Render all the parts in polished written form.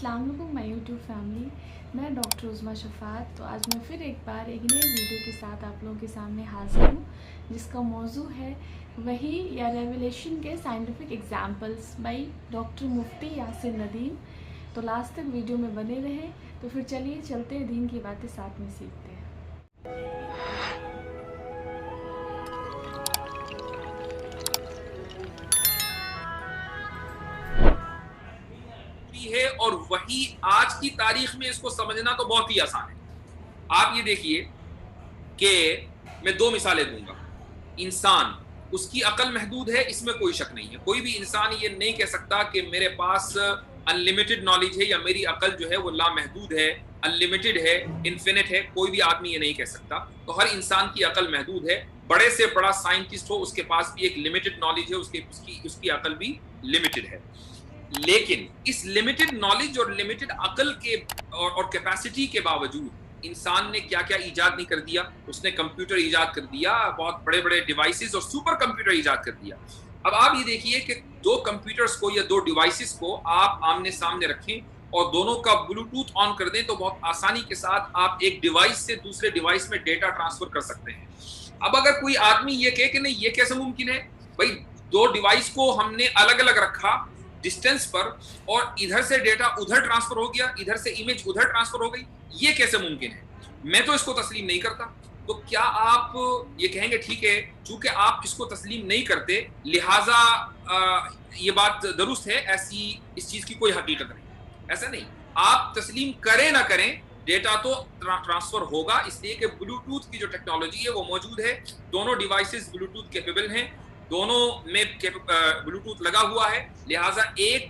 अस्सलाम वालेकुम my YouTube family. मैं डॉक्टर उज़्मा शफ़ात। तो आज मैं फिर एक बार एक नए वीडियो के साथ आप लोगों के सामने हाज़िर हूँ, जिसका मौजू है वही या रेवलेशन के साइंटिफिक एग्जांपल्स बाय डॉक्टर मुफ्ती यासिर नदीम। तो लास्ट तक वीडियो में बने रहें। तो फिर चलिए चलते हैं, दीन की बातें साथ में सीखते हैं। है और वही आज की तारीख में इसको समझना तो बहुत ही आसान है। आप ये देखिए कि मैं दो मिसालें दूंगा। इंसान, उसकी अकल महदूद है, इसमें कोई शक नहीं है। कोई भी इंसान ये नहीं कह सकता कि मेरे पास अनलिमिटेड नॉलेज है या मेरी अकल जो है वो लामहदूद है, अनलिमिटेड है, इन्फिनिट है। कोई भी आदमी ये नहीं कह सकता। तो हर इंसान की अकल महदूद है। बड़े से बड़ा साइंटिस्ट हो, उसके पास भी एक लिमिटेड नॉलेज है, उसकी अकल भी लिमिटेड है। लेकिन इस लिमिटेड नॉलेज और लिमिटेड अकल के और कैपेसिटी के बावजूद इंसान ने क्या क्या ईजाद नहीं कर दिया। उसने कंप्यूटर ईजाद कर दिया, बहुत बड़े बड़े डिवाइसेस और सुपर कंप्यूटर ईजाद कर दिया। अब आप ये देखिए कि दो कंप्यूटर्स को या दो डिवाइसेस को आप आमने सामने रखें और दोनों का ब्लूटूथ ऑन कर दें तो बहुत आसानी के साथ आप एक डिवाइस से दूसरे डिवाइस में डेटा ट्रांसफर कर सकते हैं। अब अगर कोई आदमी ये कहे कि नहीं, ये कैसे मुमकिन है भाई, दो डिवाइस को हमने अलग अलग रखा डिस्टेंस पर और इधर से डेटा उधर ट्रांसफर हो गया, इधर से इमेज उधर ट्रांसफर हो गई, ये कैसे मुमकिन है? मैं तो इसको तस्लीम नहीं करता। तो क्या आप ये कहेंगे ठीक है, चूंकि आप इसको तस्लीम नहीं करते लिहाजा ये बात दुरुस्त है, ऐसी इस चीज की कोई हकीकत नहीं? ऐसा नहीं। आप तस्लीम करें ना करें, डेटा तो ट्रांसफर होगा, इसलिए कि ब्लूटूथ की जो टेक्नोलॉजी है वो मौजूद है। दोनों डिवाइसेस ब्लूटूथ कैपेबल हैं, दोनों में ब्लूटूथ लगा हुआ है। लिहाजा एक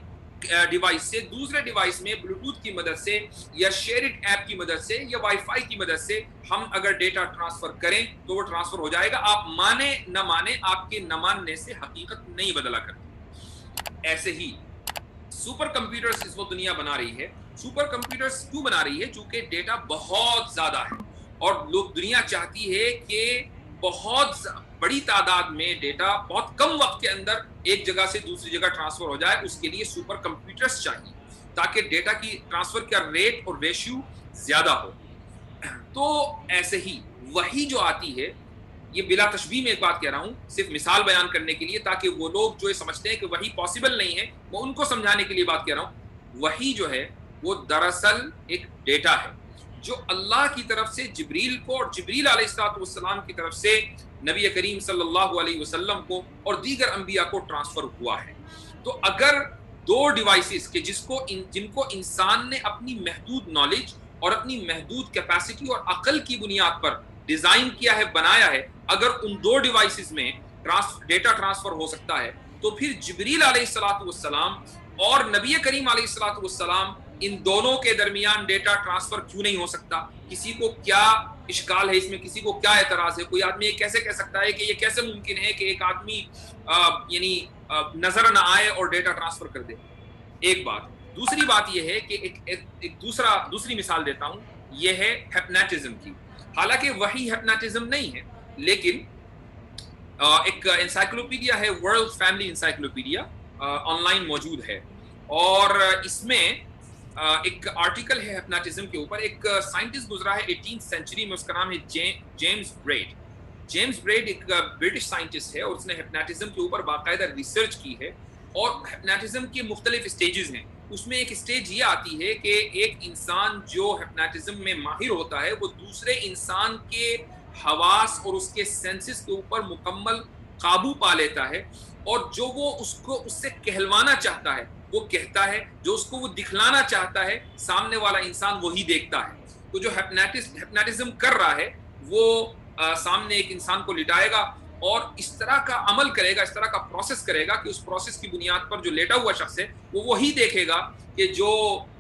डिवाइस से दूसरे डिवाइस में ब्लूटूथ की मदद से या शेयरिंग ऐप की मदद से या वाईफाई की मदद से हम अगर डेटा ट्रांसफर करें तो वो ट्रांसफर हो जाएगा। आप माने न माने, आपके न मानने से हकीकत नहीं बदला करती। ऐसे ही सुपर कंप्यूटर्स इस वक्त दुनिया बना रही है। सुपर कंप्यूटर्स क्यों बना रही है? चूंकि डेटा बहुत ज्यादा है और लोग, दुनिया चाहती है कि बहुत बड़ी तादाद में डेटा बहुत कम वक्त के अंदर एक जगह से दूसरी जगह ट्रांसफर हो जाए। उसके लिए सुपर कंप्यूटर्स चाहिए ताकि डेटा की ट्रांसफर का रेट और रेशियो ज्यादा हो। तो ऐसे ही वही जो आती है, ये बिला तशबीह में एक बात कह रहा हूं, सिर्फ मिसाल बयान करने के लिए, ताकि वो लोग जो ये समझते हैं कि वही पॉसिबल नहीं है, वो उनको समझाने के लिए बात कह रहा हूं। वही जो है वो दरअसल एक डेटा है जो अल्लाह की तरफ से जिब्रील को और जिब्रील अलैहिस्सलाम की तरफ से नबी करीम सल्लल्लाहु अलैहि वसल्लम को और दीगर अंबिया को ट्रांसफर हुआ है। तो अगर दो डिवाइसेस के जिनको इंसान ने अपनी महदूद नॉलेज और अपनी महदूद कैपेसिटी और अकल की बुनियाद पर डिजाइन किया है, बनाया है, अगर उन दो डिवाइसेस में डेटा ट्रांसफर हो सकता है तो फिर जिब्रील अलैहिस्सलाम और नबी करीम अलैहिस्सलाम इन दोनों के दरमियान डेटा ट्रांसफर क्यों नहीं हो सकता? किसी को क्या इश्काल है इसमें? किसी को क्या एतराज है? कोई आदमी कैसे कह सकता है कि ये कैसे मुमकिन है कि एक आदमी यानी नजर ना आए और डेटा ट्रांसफर कर दे? एक बात। दूसरी बात यह है कि दूसरी मिसाल देता हूं, यह है हिप्नोटिज्म की। हालांकि वही हिप्नोटिज्म नहीं है, लेकिन एक एनसाइक्लोपीडिया है, वर्ल्ड फैमिली एनसाइक्लोपीडिया, ऑनलाइन मौजूद है और इसमें एक आर्टिकल है हिप्नोटिज्म के ऊपर। एक साइंटिस्ट गुजरा है 18th सेंचुरी में, उसका नाम है जेम्स ब्रेड। जेम्स ब्रेड एक ब्रिटिश साइंटिस्ट है और उसने हिप्नोटिज्म के ऊपर बाकायदा रिसर्च की है। और हिप्नोटिज्म के मुख्तलिफ स्टेजेस हैं। उसमें एक स्टेज ये आती है कि एक इंसान जो हिप्नोटिज्म में माहिर होता है वो दूसरे इंसान के हवास और उसके सेंसेस के ऊपर मुकम्मल काबू पा लेता है और जो वो उसको उससे कहलवाना चाहता है वो कहता है, जो उसको वो दिखलाना चाहता है सामने वाला इंसान वही देखता है। तो जो हिप्नोटिज्म कर रहा है वो सामने एक इंसान को लिटाएगा और इस तरह का अमल करेगा, इस तरह का प्रोसेस करेगा कि उस प्रोसेस की बुनियाद पर जो लेटा हुआ शख्स है वो वही देखेगा कि जो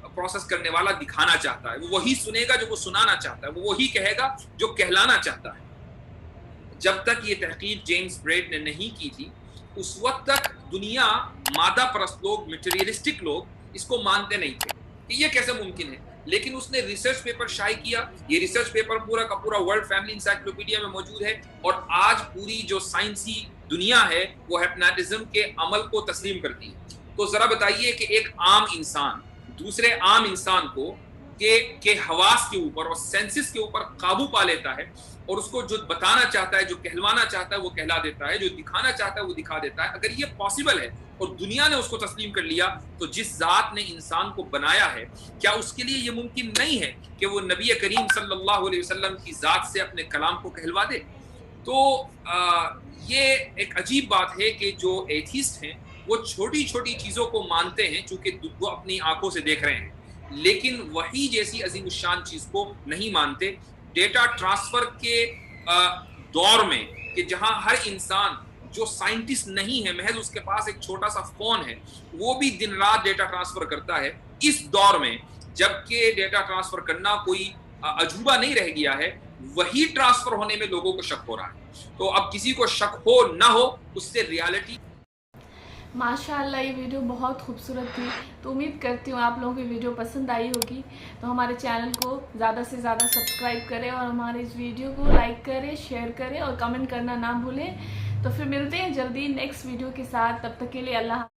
प्रोसेस करने वाला दिखाना चाहता है, वो वही सुनेगा जो वो सुनाना चाहता है, वो वही कहेगा जो कहलाना चाहता है। जब तक ये तहकीक जेम्स ब्रेड ने नहीं की थी उस वक्त तक दुनिया, मादा परस्त लोग, मटेरियलिस्टिक लोग इसको मानते नहीं थे कि ये कैसे मुमकिन है। लेकिन उसने रिसर्च पेपर शाये किया। ये रिसर्च पेपर पूरा का पूरा वर्ल्ड फैमिली एनसाइक्लोपीडिया में मौजूद है और आज पूरी जो साइंसी दुनिया है वो हिप्नोटिज्म के अमल को तस्लीम करती है। तो जरा बताइए कि एक आम इंसान दूसरे आम इंसान को के हवास के ऊपर और सेंसेस के ऊपर काबू पा लेता है और उसको जो बताना चाहता है, जो कहलवाना चाहता है वो कहला देता है, जो दिखाना चाहता है वो दिखा देता है। अगर ये पॉसिबल है और दुनिया ने उसको तस्लीम कर लिया, तो जिस ज़ात ने इंसान को बनाया है, क्या उसके लिए ये मुमकिन नहीं है कि वो नबी करीम सल्लल्लाहु अलैहि वसल्लम की ज़ात से अपने कलाम को कहलवा दे? तो ये एक अजीब बात है कि जो एथिस्ट हैं वो छोटी छोटी चीज़ों को मानते हैं चूँकि वो अपनी आंखों से देख रहे हैं, लेकिन वही जैसी अजीमुशान चीज़ को नहीं मानते। डेटा ट्रांसफ़र के दौर में कि जहां हर इंसान जो साइंटिस्ट नहीं है, महज उसके पास एक छोटा सा फ़ोन है, वो भी दिन रात डेटा ट्रांसफ़र करता है, इस दौर में जबकि डेटा ट्रांसफ़र करना कोई अजूबा नहीं रह गया है, वही ट्रांसफ़र होने में लोगों को शक हो रहा है। तो अब किसी को शक हो ना हो, उससे रियलिटी। माशाअल्लाह ये वीडियो बहुत खूबसूरत थी। तो उम्मीद करती हूँ आप लोगों की वीडियो पसंद आई होगी। तो हमारे चैनल को ज़्यादा से ज़्यादा सब्सक्राइब करें और हमारे इस वीडियो को लाइक करें, शेयर करें और कमेंट करना ना भूलें। तो फिर मिलते हैं जल्दी नेक्स्ट वीडियो के साथ। तब तक के लिए अल्लाह।